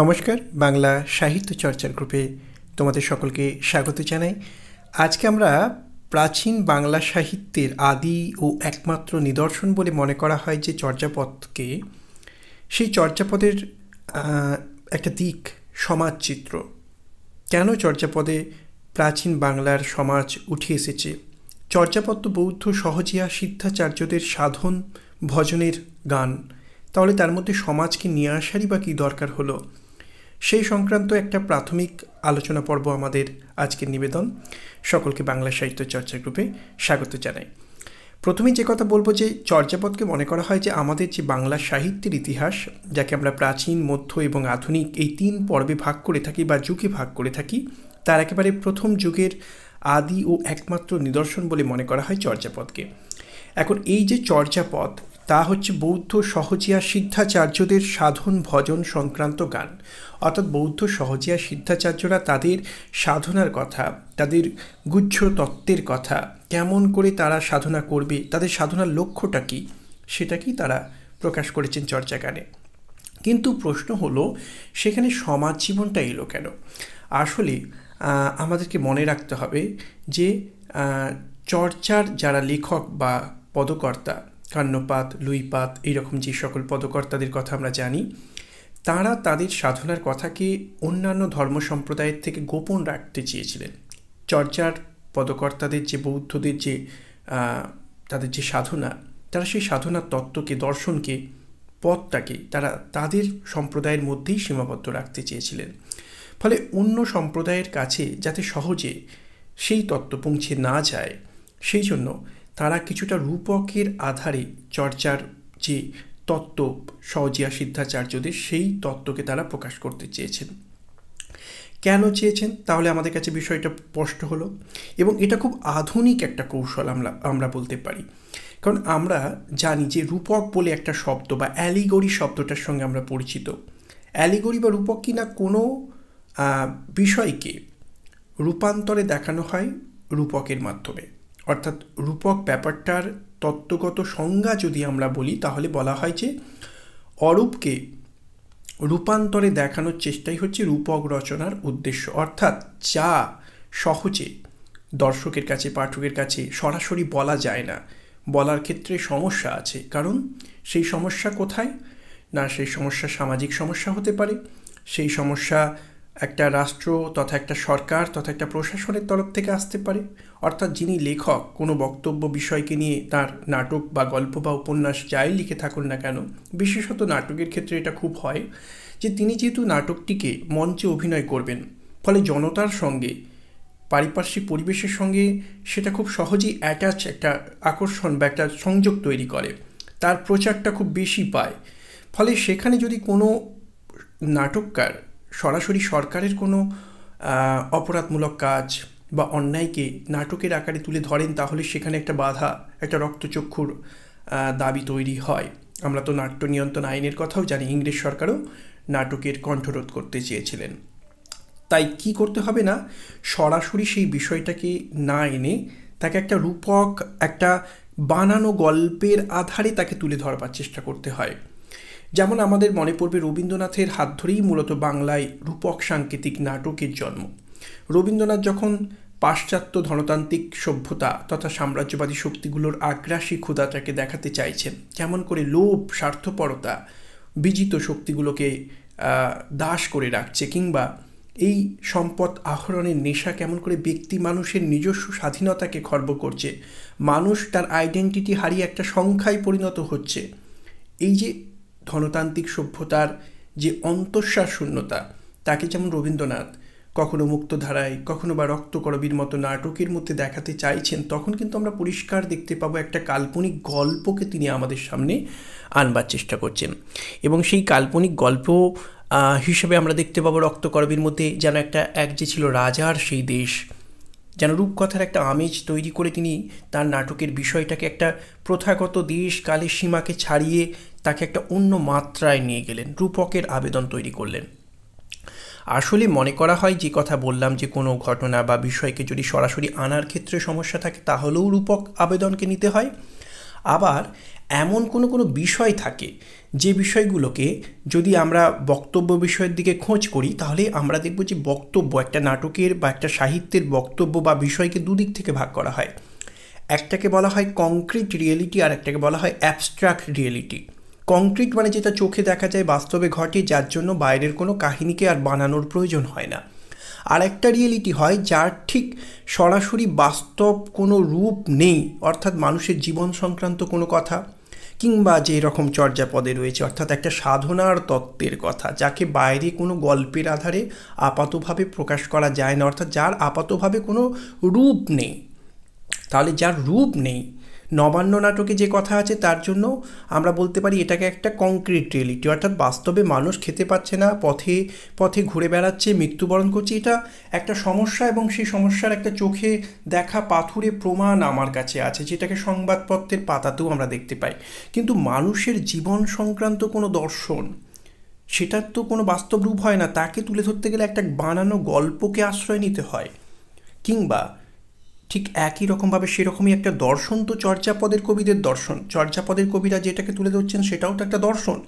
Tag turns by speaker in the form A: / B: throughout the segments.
A: নমস্কার, বাংলা সাহিত্য চর্চার গ্রুপে তোমাদের সকলকে স্বাগত জানাই। আজকে আমরা প্রাচীন বাংলা সাহিত্যের আদি ও একমাত্র নিদর্শন বলে মনে করা হয় যে চর্যাপদকে, সেই চর্যাপদের একটা দিক সমাজচিত্র। কেন চর্যাপদে প্রাচীন বাংলার সমাজ উঠে এসেছে? চর্যাপদ তো বৌদ্ধ সহজিয়া সিদ্ধাচার্যদের সাধন ভজনের গান, তাহলে তার মধ্যে সমাজকে নিয়ে আসারই বা কী দরকার হলো, সেই সংক্রান্ত একটা প্রাথমিক আলোচনা পর্ব আমাদের আজকের নিবেদন। সকলকে বাংলা সাহিত্য চর্চা গ্রুপে স্বাগত জানাই। প্রথমে যে কথা বলবো যে চর্যাপদকে মনে করা হয় যে আমাদের যে বাংলা সাহিত্যের ইতিহাস, যাকে আমরা প্রাচীন, মধ্য এবং আধুনিক এই তিন পর্বে ভাগ করে থাকি বা যুগে ভাগ করে থাকি, তার একেবারে প্রথম যুগের আদি ও একমাত্র নিদর্শন বলে মনে করা হয় চর্যাপদকে। এখন এই যে চর্যাপদ, তা হচ্ছে বৌদ্ধ সহজিয়া সিদ্ধাচার্যদের সাধন ভজন সংক্রান্ত গান। অর্থাৎ বৌদ্ধ সহজিয়া সিদ্ধাচার্যরা তাদের সাধনার কথা, তাদের গুহ্য তত্ত্বের কথা, কেমন করে তারা সাধনা করবে, তাদের সাধনার লক্ষ্যটা কী, সেটাকেই তারা প্রকাশ করেছেন চর্চা গানে। কিন্তু প্রশ্ন হলো, সেখানে সমাজ জীবনটা এলো কেন? আসলে আমাদেরকে মনে রাখতে হবে যে চর্চার যারা লেখক বা পদকর্তা, কান্নপাত, লুইপাত, এইরকম যে সকল পদকর্তাদের কথা আমরা জানি, তারা তাদের সাধনার কথাকে অন্যান্য ধর্ম সম্প্রদায়ের থেকে গোপন রাখতে চেয়েছিলেন। চর্চার পদকর্তাদের যে বৌদ্ধদের যে তাদের যে সাধনা, তারা সেই সাধনার তত্ত্বকে, দর্শনকে, পথটাকে তারা তাদের সম্প্রদায়ের মধ্যেই সীমাবদ্ধ রাখতে চেয়েছিলেন। ফলে অন্য সম্প্রদায়ের কাছে যাতে সহজে সেই তত্ত্ব পৌঁছে না যায়, সেই জন্য তারা কিছুটা রূপকের আধারে চর্চার যে তত্ত্ব সহজিয়া সিদ্ধাচার্যদের, সেই তত্ত্বকে তারা প্রকাশ করতে চেয়েছেন। কেন চেয়েছেন? তাহলে আমাদের কাছে বিষয়টা স্পষ্ট হলো। এবং এটা খুব আধুনিক একটা কৌশল আমরা বলতে পারি। কারণ আমরা জানি যে রূপক বলে একটা শব্দ বা অ্যালিগরি শব্দটার সঙ্গে আমরা পরিচিত। অ্যালিগরি বা রূপক কিনা কোনো বিষয়কে রূপান্তরে দেখানো হয় রূপকের মাধ্যমে। অর্থাৎ রূপক ব্যাপারটার তত্ত্বগত সংজ্ঞা যদি আমরা বলি, তাহলে বলা হয় যে অরূপকে রূপান্তরে দেখানোর চেষ্টাই হচ্ছে রূপক রচনার উদ্দেশ্য। অর্থাৎ যা সহজে দর্শকের কাছে, পাঠকের কাছে সরাসরি বলা যায় না, বলার ক্ষেত্রে সমস্যা আছে। কারণ সেই সমস্যা কোথায়? না, সেই সমস্যা সামাজিক সমস্যা হতে পারে, সেই সমস্যা একটা রাষ্ট্র তথা একটা সরকার তথা একটা প্রশাসনের তরফ থেকে আসতে পারে। অর্থাৎ যিনি লেখক কোনো বক্তব্য বিষয়কে নিয়ে তার নাটক বা গল্প বা উপন্যাস যাই লিখে থাকুন না কেন, বিশেষত নাটকের ক্ষেত্রে এটা খুব হয় যে তিনি যেহেতু নাটকটিকে মঞ্চে অভিনয় করবেন, ফলে জনতার সঙ্গে, পারিপার্শ্বিক পরিবেশের সঙ্গে সেটা খুব সহজেই অ্যাটাচ, একটা আকর্ষণ বা একটা সংযোগ তৈরি করে, তার প্রচারটা খুব বেশি পায়। ফলে সেখানে যদি কোনো নাটককার সরাসরি সরকারের কোনো অপরাধমূলক কাজ বা অন্যায়কে নাটকের আকারে তুলে ধরেন, তাহলে সেখানে একটা বাধা, একটা রক্তচক্ষুর দাবি তৈরি হয়। আমরা তো নাট্য নিয়ন্ত্রণ আইনের কথাও জানি, ইংরেজ সরকারও নাটকের কণ্ঠরোধ করতে চেয়েছিলেন। তাই কি করতে হবে না, সরাসরি সেই বিষয়টাকে না এনে তাকে একটা রূপক, একটা বানানো গল্পের আধারে তাকে তুলে ধরবার চেষ্টা করতে হয়। যেমন আমাদের মনে পড়বে রবীন্দ্রনাথের হাত ধরেই মূলত বাংলায় রূপক সাংকেতিক নাটকের জন্ম। রবীন্দ্রনাথ যখন পাশ্চাত্য ধনতান্ত্রিক সভ্যতা তথা সাম্রাজ্যবাদী শক্তিগুলোর আগ্রাসী ক্ষুধাটাকে দেখাতে চাইছেন, কেমন করে লোভ, স্বার্থপরতা বিজিত শক্তিগুলোকে দাস করে রাখছে, কিংবা এই সম্পদ আহরণের নেশা কেমন করে ব্যক্তি মানুষের নিজস্ব স্বাধীনতাকে খর্ব করছে, মানুষ তার আইডেন্টিটি হারিয়ে একটা সংখ্যায় পরিণত হচ্ছে। এই যে ধনতান্ত্রিক সভ্যতার যে অন্তঃসার শূন্যতা, তাকে যেমন রবীন্দ্রনাথ কখনো মুক্তধারায়, কখনো বা রক্তকরবীর মতো নাটকের মধ্যে দেখাতে চাইছেন, তখন কিন্তু আমরা পরিষ্কার দেখতে পাবো একটা কাল্পনিক গল্পকে তিনি আমাদের সামনে আনবার চেষ্টা করছেন। এবং সেই কাল্পনিক গল্প হিসেবে আমরা দেখতে পাবো রক্তকরবীর মধ্যে যেন এক যে ছিল রাজার সেই দেশ, যেন রূপকথার একটা আমেজ তৈরি করে তিনি তার নাটকের বিষয়টাকে একটা প্রথাগত দেশ কালের সীমাকে ছাড়িয়ে তাকে একটা অন্য মাত্রায় নিয়ে গেলেন, রূপকের আবেদন তৈরি করলেন। আসলে মনে করা হয়, যে কথা বললাম, যে কোনো ঘটনা বা বিষয়কে যদি সরাসরি আনার ক্ষেত্রে সমস্যা থাকে, তাহলেও রূপক আবেদনকে নিতে হয়। আবার এমন কোনো বিষয় থাকে যে বিষয়গুলোকে যদি আমরা বক্তব্য বিষয়ের দিকে খোঁজ করি তাহলে আমরা দেখব যে বক্তব্য একটা নাটকের বা একটা সাহিত্যের বক্তব্য বা বিষয়কে দুদিক থেকে ভাগ করা হয়। একটাকে বলা হয় কংক্রিট রিয়েলিটি আর একটাকে বলা হয় অ্যাবস্ট্রাক্ট রিয়েলিটি। কংক্রিট মানে যেটা চোখে দেখা যায়, বাস্তবে ঘটে, যার জন্য বাইরের কোনো কাহিনীকে আর বানানোর প্রয়োজন হয় না। আর একটা রিয়েলিটি হয় যার ঠিক সরাসরি বাস্তব কোনো রূপ নেই, অর্থাৎ মানুষের জীবন সংক্রান্ত কোনো কথা, কিংবা যে রকম চর্যাপদে রয়েছে অর্থাৎ একটা সাধনার তত্ত্বের কথা, যাকে বাইরে কোনো গল্পের আধারে আপাতভাবে প্রকাশ করা যায় না, অর্থাৎ যার আপাতভাবে কোনো রূপ নেই। তাহলে যার রূপ নেই, নবান্ন নাটকে যে কথা আছে তার জন্য আমরা বলতে পারি এটাকে একটা কংক্রিট রিয়েলিটি, অর্থাৎ বাস্তবে মানুষ খেতে পাচ্ছে না, পথে পথে ঘুরে বেড়াচ্ছে, মৃত্যুবরণ করছে, এটা একটা সমস্যা এবং সেই সমস্যার একটা চোখে দেখা পাথুরে প্রমাণ আমার কাছে আছে, যেটাকে সংবাদপত্রের পাতাতেও আমরা দেখতে পাই। কিন্তু মানুষের জীবন সংক্রান্ত কোনো দর্শন, সেটার তো কোনো বাস্তব রূপ হয় না, তাকে তুলে ধরতে গেলে একটা বানানো গল্পকে আশ্রয় নিতে হয়। কিংবা ঠিক একই রকমভাবে সেরকমই একটা দর্শন তো চর্যাপদের কবিদের দর্শন, চর্যাপদের কবিরা যেটাকে তুলে ধরছেন সেটাও তো একটা দর্শন।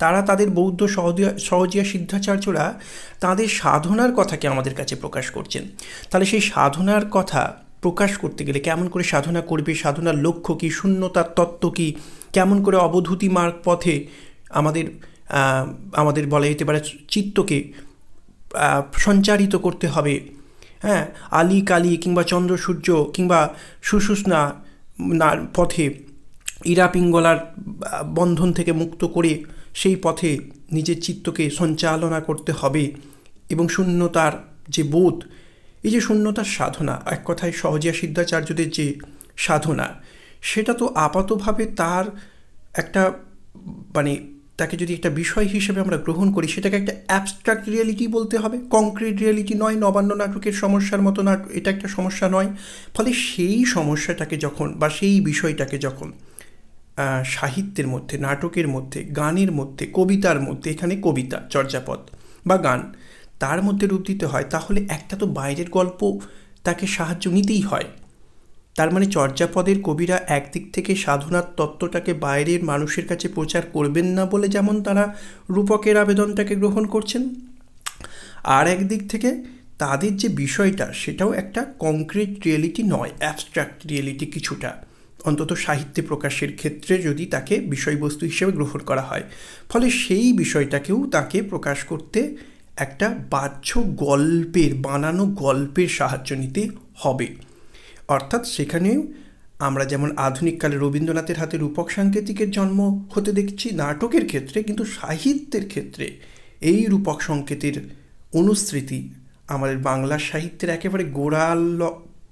A: তারা তাদের বৌদ্ধ সহজিয়া সিদ্ধাচার্যরা তাদের সাধনার কথাকে আমাদের কাছে প্রকাশ করছেন। তাহলে সেই সাধনার কথা প্রকাশ করতে গেলে কেমন করে সাধনা করবে, সাধনার লক্ষ্য কী, শূন্যতার তত্ত্ব কী, কেমন করে অবধূতি মার্গ পথে আমাদের বলা যেতে পারে চিত্তকে সঞ্চারিত করতে হবে, হ্যাঁ, আলি কালি কিংবা চন্দ্র সূর্য কিংবা সুষুষ্ণা পথে ইরা পিঙ্গলার বন্ধন থেকে মুক্ত করে সেই পথে নিজের চিত্তকে সঞ্চালনা করতে হবে, এবং শূন্যতার যে বোধ, এই যে শূন্যতার সাধনা, এক কথায় সহজিয়া সিদ্ধাচার্যদের যে সাধনা, সেটা তো আপাতভাবে তার একটা মানে তাকে যদি একটা বিষয় হিসেবে আমরা গ্রহণ করি সেটাকে একটা অ্যাবস্ট্রাক্ট রিয়েলিটি বলতে হবে, কংক্রিট রিয়েলিটি নয়। নবান্ন নাটকের সমস্যার মতো এটা একটা সমস্যা নয়। ফলে সেই সমস্যাটাকে যখন বা সেই বিষয়টাকে যখন সাহিত্যের মধ্যে, নাটকের মধ্যে, গানের মধ্যে, কবিতার মধ্যে, এখানে কবিতা, চর্যাপদ বা গান, তার মধ্যে রূপ দিতে হয়, তাহলে একটা তো বাইরের গল্প তাকে সাহায্য নিতেই হয়। তার মানে চর্যাপদের কবিরা একদিক থেকে সাধনার তত্ত্বটাকে বাইরের মানুষের কাছে প্রচার করবেন না বলে যেমন তারা রূপকের আবেদনটাকে গ্রহণ করছেন, আর একদিক থেকে তাদের যে বিষয়টা সেটাও একটা কংক্রিট রিয়েলিটি নয়, অ্যাবস্ট্রাক্ট রিয়েলিটি কিছুটা, অন্তত সাহিত্যে প্রকাশের ক্ষেত্রে যদি তাকে বিষয়বস্তু হিসেবে গ্রহণ করা হয়। ফলে সেই বিষয়টাকেও তাকে প্রকাশ করতে একটা বাহ্য গল্পের, বানানো গল্পের সাহায্য নিতে হবে। অর্থাৎ সেখানেও আমরা যেমন আধুনিককালে রবীন্দ্রনাথের হাতে রূপক সাংকেতিকের জন্ম হতে দেখছি নাটকের ক্ষেত্রে, কিন্তু সাহিত্যের ক্ষেত্রে এই রূপক সংকেতের অনুস্মৃতি আমাদের বাংলা সাহিত্যের একেবারে গোড়াল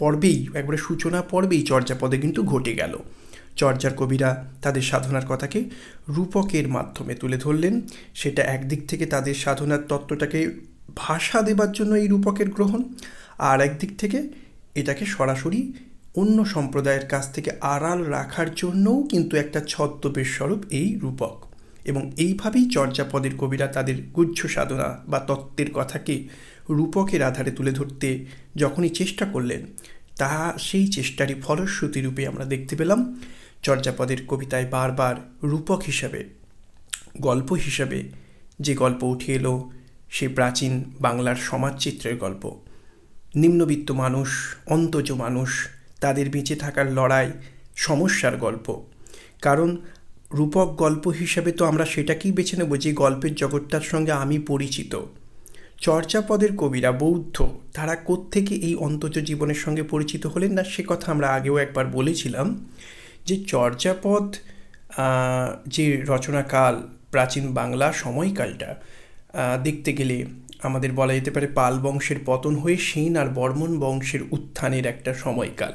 A: পর্বেই, একবারে সূচনা পর্বেই চর্যাপদে কিন্তু ঘটে গেল। চর্যার কবিরা তাদের সাধনার কথাকে রূপকের মাধ্যমে তুলে ধরলেন। সেটা একদিক থেকে তাদের সাধনার তত্ত্বটাকে ভাষা দেবার জন্য এই রূপকের গ্রহণ, আর একদিক থেকে এটাকে সরাসরি অন্য সম্প্রদায়ের কাছ থেকে আড়াল রাখার জন্যও কিন্তু একটা ছদ্মবেশ স্বরূপ এই রূপক। এবং এইভাবেই চর্যাপদের কবিরা তাদের গুহ্য সাধনা বা তত্ত্বের কথাকে রূপকের আধারে তুলে ধরতে যখনই চেষ্টা করলেন, তা সেই চেষ্টারই ফলশ্রুতি রূপে আমরা দেখতে পেলাম চর্যাপদের কবিতায় বারবার রূপক হিসাবে, গল্প হিসাবে যে গল্প উঠে এলো, সে প্রাচীন বাংলার সমাজচিত্রের গল্প। নিম্নবিত্ত মানুষ, অন্তজ মানুষ, তাদের বেঁচে থাকার লড়াই, সমস্যার গল্প। কারণ রূপক গল্প হিসাবে তো আমরা সেটাকেই বেছে নেব যে গল্পের জগৎটার সঙ্গে আমি পরিচিত। চর্যাপদের কবিরা বৌদ্ধ, তারা কোত্থেকে এই অন্তজ জীবনের সঙ্গে পরিচিত হলেন না, সে কথা আমরা আগেও একবার বলেছিলাম যে চর্যাপদ যে রচনাকাল, প্রাচীন বাংলা সময়কালটা দেখতে গেলে আমাদের বলা যেতে পারে পাল বংশের পতন হয়ে সেন আর বর্মন বংশের উত্থানের একটা সময়কাল।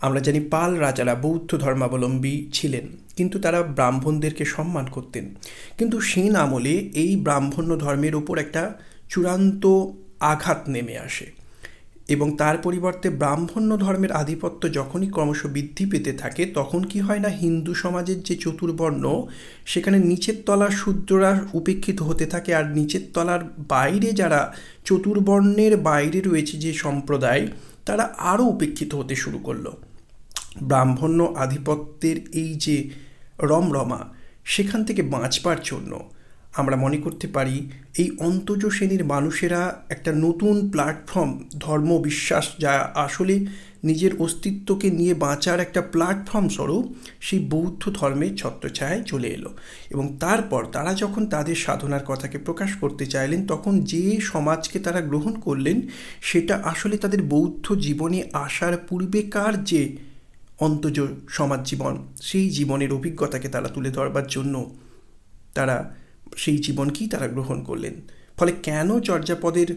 A: আমরা জানি পাল রাজারা বৌদ্ধ ধর্মাবলম্বী ছিলেন, কিন্তু তারা ব্রাহ্মণদেরকে সম্মান করতেন। কিন্তু সেন আমলে এই ব্রাহ্মণ্য ধর্মের ওপর একটা চূড়ান্ত আঘাত নেমে আসে, এবং তার পরিবর্তে ব্রাহ্মণ্য ধর্মের আধিপত্য যখনই ক্রমশ বৃদ্ধি পেতে থাকে, তখন কি হয় না, হিন্দু সমাজের যে চতুর্বর্ণ, সেখানে নিচের তলার শূদ্ররা উপেক্ষিত হতে থাকে, আর নিচের তলার বাইরে যারা চতুর্বর্ণের বাইরে রয়েছে যে সম্প্রদায়, তারা আরও উপেক্ষিত হতে শুরু করলো। ব্রাহ্মণ্য আধিপত্যের এই যে রমরমা, সেখান থেকে বাঁচবার জন্য আমরা মনে করতে পারি এই অন্তজ শ্রেণীর মানুষেরা একটা নতুন প্ল্যাটফর্ম, ধর্ম বিশ্বাস যা আসলে নিজের অস্তিত্বকে নিয়ে বাঁচার একটা প্ল্যাটফর্ম স্বরূপ সেই বৌদ্ধ ধর্মের ছত্রছায়ায় চলে এলো। এবং তারপর তারা যখন তাদের সাধনার কথাকে প্রকাশ করতে চাইলেন, তখন যে সমাজকে তারা গ্রহণ করলেন সেটা আসলে তাদের বৌদ্ধ জীবনে আসার পূর্বেকার যে অন্তজ সমাজ জীবন, সেই জীবনের অভিজ্ঞতাকে তারা তুলে ধরবার জন্য তারা সেই জীবনকেই তারা গ্রহণ করলেন। ফলে কেন চর্যাপদের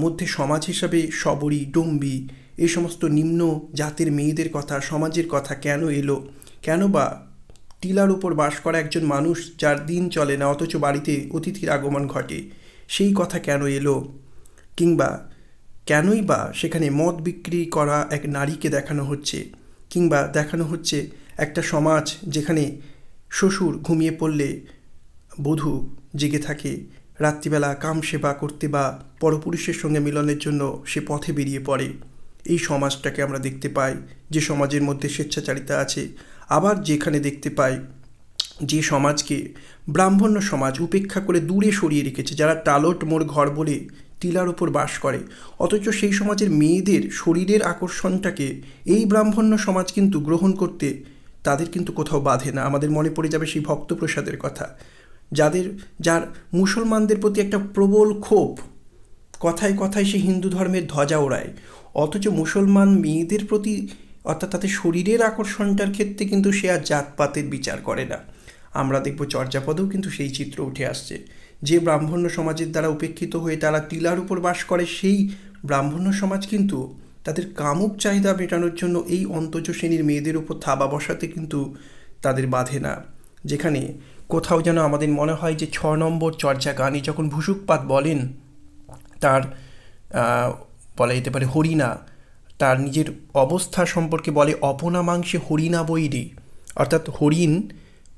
A: মধ্যে সমাজ হিসাবে শবরী, ডম্বী, এই সমস্ত নিম্ন জাতের মেয়েদের কথা, সমাজের কথা কেন এলো? কেন বা টিলার উপর বাস করা একজন মানুষ যার দিন চলে না অথচ বাড়িতে অতিথির আগমন ঘটে, সেই কথা কেন এলো? কিংবা কেনই বা সেখানে মদ বিক্রি করা এক নারীকে দেখানো হচ্ছে? কিংবা দেখানো হচ্ছে একটা সমাজ যেখানে শ্বশুর ঘুমিয়ে পড়লে বধূ জেগে থাকে, রাত্রিবেলা কাম সেবা করতে বা পরপুরুষের সঙ্গে মিলনের জন্য সে পথে বেরিয়ে পড়ে। এই সমাজটাকে আমরা দেখতে পাই, যে সমাজের মধ্যে স্বেচ্ছাচারিতা আছে। আবার যেখানে দেখতে পাই যে সমাজকে ব্রাহ্মণ্য সমাজ উপেক্ষা করে দূরে সরিয়ে রেখেছে, যারা টালট মোড় ঘর বলে টিলার উপর বাস করে, অথচ সেই সমাজের মেয়েদের শরীরের আকর্ষণটাকে এই ব্রাহ্মণ্য সমাজ কিন্তু গ্রহণ করতে তাদের কিন্তু কোথাও বাধে না। আমাদের মনে পড়ে যাবে সেই ভক্তপ্রসাদের কথা, যার মুসলমানদের প্রতি একটা প্রবল ক্ষোভ, কথায় কথায় সে হিন্দু ধর্মের ধ্বজা ওড়ায়, অথচ মুসলমান মেয়েদের প্রতি অর্থাৎ তাদের শরীরের আকর্ষণটার ক্ষেত্রে কিন্তু সে আর জাতপাতের বিচার করে না। আমরা দেখব চর্যাপদেও কিন্তু সেই চিত্র উঠে আসছে। যে ব্রাহ্মণ্য সমাজের দ্বারা উপেক্ষিত হয়ে তারা টিলার উপর বাস করে, সেই ব্রাহ্মণ্য সমাজ কিন্তু তাদের কামুক চাহিদা মেটানোর জন্য এই অন্তজ শ্রেণীর মেয়েদের উপর থাবা বসাতে কিন্তু তাদের বাধে না। যেখানে কোথাও যেন আমাদের মনে হয় যে 6 নম্বর চর্যা গানে যখন ভুসুকপাত বলেন, তার বলা যেতে পারে হরিণা তার নিজের অবস্থা সম্পর্কে বলে, অপনা মাংসে হরিণা বৈরী, অর্থাৎ হরিণ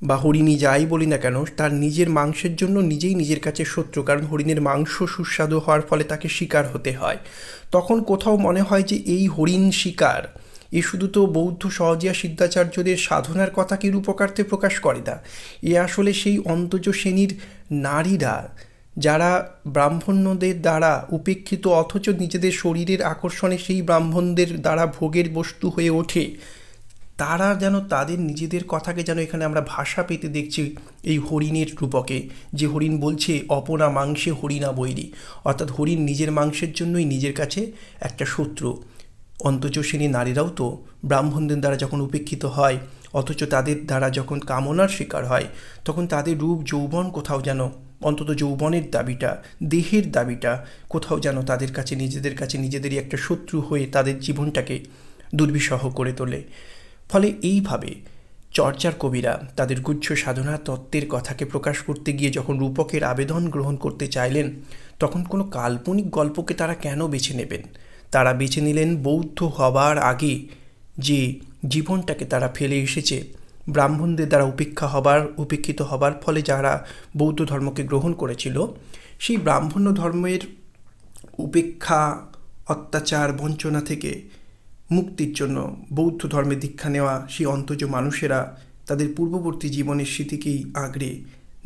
A: বা হরিণী যাই বলি না কেন, তার নিজের মাংসের জন্য নিজেই নিজের কাছে শত্রু, কারণ হরিণের মাংস সুস্বাদু হওয়ার ফলে তাকে শিকার হতে হয়। তখন কোথাও মনে হয় যে এই হরিণ শিকার এ শুধু তো বৌদ্ধ সহজিয়া সিদ্ধাচার্যদের সাধনার কথাকে রূপকার্থে প্রকাশ করে না, এ আসলে সেই অন্তজ শ্রেণীর নারীরা যারা ব্রাহ্মণদের দ্বারা উপেক্ষিত অথচ নিজেদের শরীরের আকর্ষণে সেই ব্রাহ্মণদের দ্বারা ভোগের বস্তু হয়ে ওঠে, তারা যেন তাদের নিজেদের কথাকে যেন এখানে আমরা ভাষা পেতে দেখছি এই হরিণের রূপকে, যে হরিণ বলছে অপনা মাংসে হরিণা বৈরী, অর্থাৎ হরিণ নিজের মাংসের জন্যই নিজের কাছে একটা শত্রু। অন্তজ শ্রেণীর নারীরাও তো ব্রাহ্মণদের দ্বারা যখন উপেক্ষিত হয়, অথচ তাদের দ্বারা যখন কামনার শিকার হয়, তখন তাদের রূপ যৌবন কোথাও যেন, অন্তত যৌবনের দাবিটা, দেহের দাবিটা কোথাও যেন তাদের কাছে নিজেদের কাছে নিজেদেরই একটা শত্রু হয়ে তাদের জীবনটাকে দুর্বিষহ করে তোলে। ফলে এইভাবে চর্চার কবিরা তাদের গুচ্ছ সাধনা তত্ত্বের কথাকে প্রকাশ করতে গিয়ে যখন রূপকের আবেদন গ্রহণ করতে চাইলেন, তখন কোনো কাল্পনিক গল্পকে তারা কেন বেছে নেবেন? তারা বেছে নিলেন বৌদ্ধ হবার আগে যে জীবনটাকে তারা ফেলে এসেছে, ব্রাহ্মণদের দ্বারা উপেক্ষিত হবার ফলে যারা বৌদ্ধ ধর্মকে গ্রহণ করেছিল, সেই ব্রাহ্মণ্য ধর্মের উপেক্ষা, অত্যাচার, বঞ্চনা থেকে মুক্তির জন্য বৌদ্ধ ধর্মে দীক্ষা নেওয়া সেই অন্তজ মানুষেরা তাদের পূর্ববর্তী জীবনের স্মৃতিকেই আঁকড়ে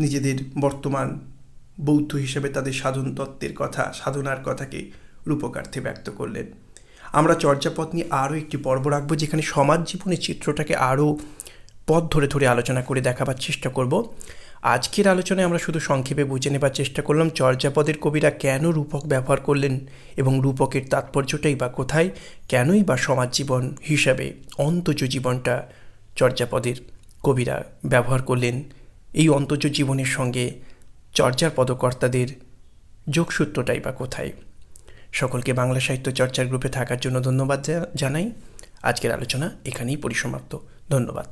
A: নিজেদের বর্তমান বৌদ্ধ হিসেবে তাদের সাধন তত্ত্বের কথা, সাধনার কথাকে রূপকার্থে ব্যক্ত করলেন। আমরা চর্যাপদ নিয়ে আরও একটি পর্ব রাখবো, যেখানে সমাজ জীবনের চিত্রটাকে আরও পথ ধরে ধরে আলোচনা করে দেখাবার চেষ্টা করব। আজকের আলোচনায় আমরা শুধু সংক্ষেপে বুঝে নেবার চেষ্টা করলাম চর্যাপদের কবিরা কেন রূপক ব্যবহার করলেন এবং রূপকের তাৎপর্যটাই বা কোথায়, কেনই বা সমাজ জীবন হিসাবে অন্তজ জীবনটা চর্যাপদের কবিরা ব্যবহার করলেন, এই অন্তজ জীবনের সঙ্গে চর্যার পদকর্তাদের যোগসূত্রটাই বা কোথায়। সকলকে বাংলা সাহিত্য চর্চার গ্রুপে থাকার জন্য ধন্যবাদ জানাই। আজকের আলোচনা এখানেই পরিসমাপ্ত। ধন্যবাদ।